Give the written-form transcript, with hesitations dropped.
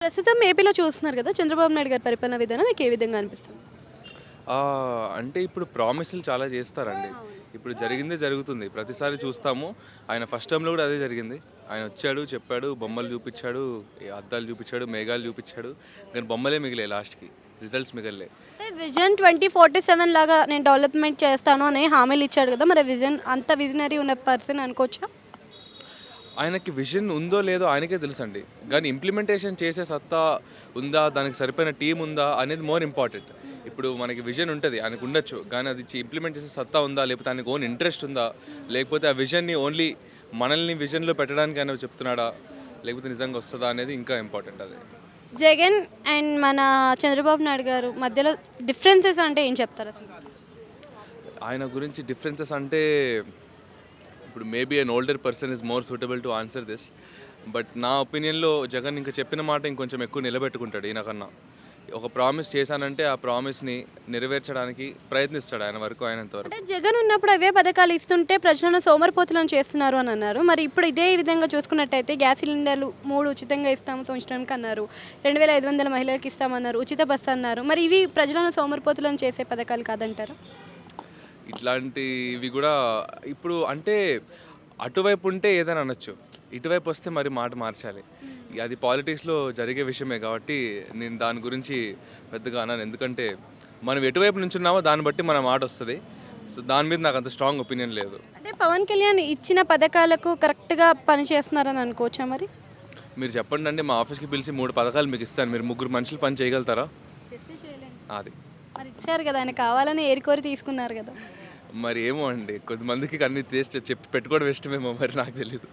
ప్రస్తుతం ఏపీలో చూస్తున్నారు కదా! చంద్రబాబు నాయుడు గారి పరిపాలన విధానం మీకు ఏ విధంగా అనిపిస్తుంది? అంటే ఇప్పుడు ప్రామిస్‌లు చాలా చేస్తారండి. ఇప్పుడు జరిగిందే జరుగుతుంది. ప్రతిసారి చూస్తాము. ఆయన ఫస్ట్ టర్మ్‌లో కూడా అదే జరిగింది. ఆయన వచ్చాడు, చెప్పాడు, బొమ్మలు చూపిచ్చాడు, అద్దాలు చూపిచ్చాడు, మేఘాలు చూపిచ్చాడు. కానీ బొమ్మలే మిగిలాయి లాస్ట్‌కి. రిజల్ట్స్ మిగలలే. అంటే విజన్ 2047 లాగా నేను డెవలప్‌మెంట్ చేస్తాను అని హామీలు ఇచ్చాడు కదా! మరి విజన్ అంత విజనరీ ఉన్న పర్సన్ అనుకోవచ్చా? ఆయనకి విజన్ ఉందో లేదో ఆయనకే తెలుసండి. కానీ ఇంప్లిమెంటేషన్ చేసే సత్తా ఉందా? దానికి సరిపోయిన టీమ్ ఉందా? అనేది మోర్ ఇంపార్టెంట్. ఇప్పుడు మనకి విజన్ ఉంటది. ఆయనకు ఉండొచ్చు. కానీ అది ఇంప్లిమెంట్ చేసే సత్తా ఉందా? లేకపోతే ఆయనకు ఓన్ ఇంట్రెస్ట్ ఉందా? లేకపోతే ఆ విజన్‌ని ఓన్లీ మనల్ని విజన్‌లో పెట్టడానికి ఆయన చెప్తున్నాడా? లేకపోతే నిజంగా వస్తదా? అనేది ఇంకా ఇంపార్టెంట్ అదే. జగన్ అండ్ మన చంద్రబాబు నాయుడు గారు మధ్యలో డిఫరెన్సెస్ అంటే ఏం చెప్తారు అసలు? ఆయన గురించి డిఫరెన్సెస్ అంటే ఇప్పుడు maybe an older person is more suitable to answer this. But నా ఒపీనియన్‌లో జగన్ ఇంకా చెప్పిన మాట ఇంకొంచెం ఎక్కువ నిలబెట్టుకుంటాడు ఈయనకన్నా. ఒక ప్రామిస్ చేశానంటే ఆ ప్రామిస్‌ని నెరవేర్చడానికి ప్రయత్నిస్తాడు ఆయన వరకు అయినంత వరకు. అంటే జగన్ ఉన్నప్పుడు అవే పథకాలు ఇస్తుంటే ప్రజలను సోమరిపోతులను చేస్తున్నారు అని అన్నారు. మరి ఇప్పుడు ఇదే విధంగా చూసుకున్నట్టయితే గ్యాస్ సిలిండర్లు 3 ఉచితంగా ఇస్తాము సంవత్సరానికి అన్నారు. 2500 మహిళలకు ఇస్తామన్నారు. ఉచిత బస్సు అన్నారు. మరి ఇవి ప్రజలను సోమరిపోతులను చేసే పథకాలు కాదంటారా? ఇట్లాంటివి గూడా ఇప్పుడు అంటే అటువైపు ఉంటే ఏదైనా అనొచ్చు. ఇటువైపు వస్తే మరి మాట మార్చాలి. అది పాలిటిక్స్‌లో జరిగే విషయమే కాబట్టి నేను దాని గురించి పెద్దగా అనను. ఎందుకంటే మనం ఎటువైపు నుంచున్నామో దాన్ని బట్టి మన మాటొస్తది. సో, దాని మీద నాకంత స్ట్రాంగ్ ఒపీనియన్ లేదు. అంటే పవన్ కళ్యాణ్ ఇచ్చిన పథకాలకు కరెక్ట్‌గా పనిచేస్తున్నారని అనుకోవచ్చా మరి? మీరు చెప్పండండి మా ఆఫీస్‌కి పిలిచి 3 పథకాలు మీకిస్తాను. మీరు ముగ్గురు మనుషులు పని చేయగలుగుతారా? అది. మరి ఇచ్చారు కదా! ఆయన కావాలని ఏరికోరి తీసుకున్నారు కదా! మరి ఏమో అండి. కొంతమందికి అన్ని టేస్ట్ చెప్పి పెట్టుకోవడం ఇష్టమేమో మరి నాకు తెలీదు.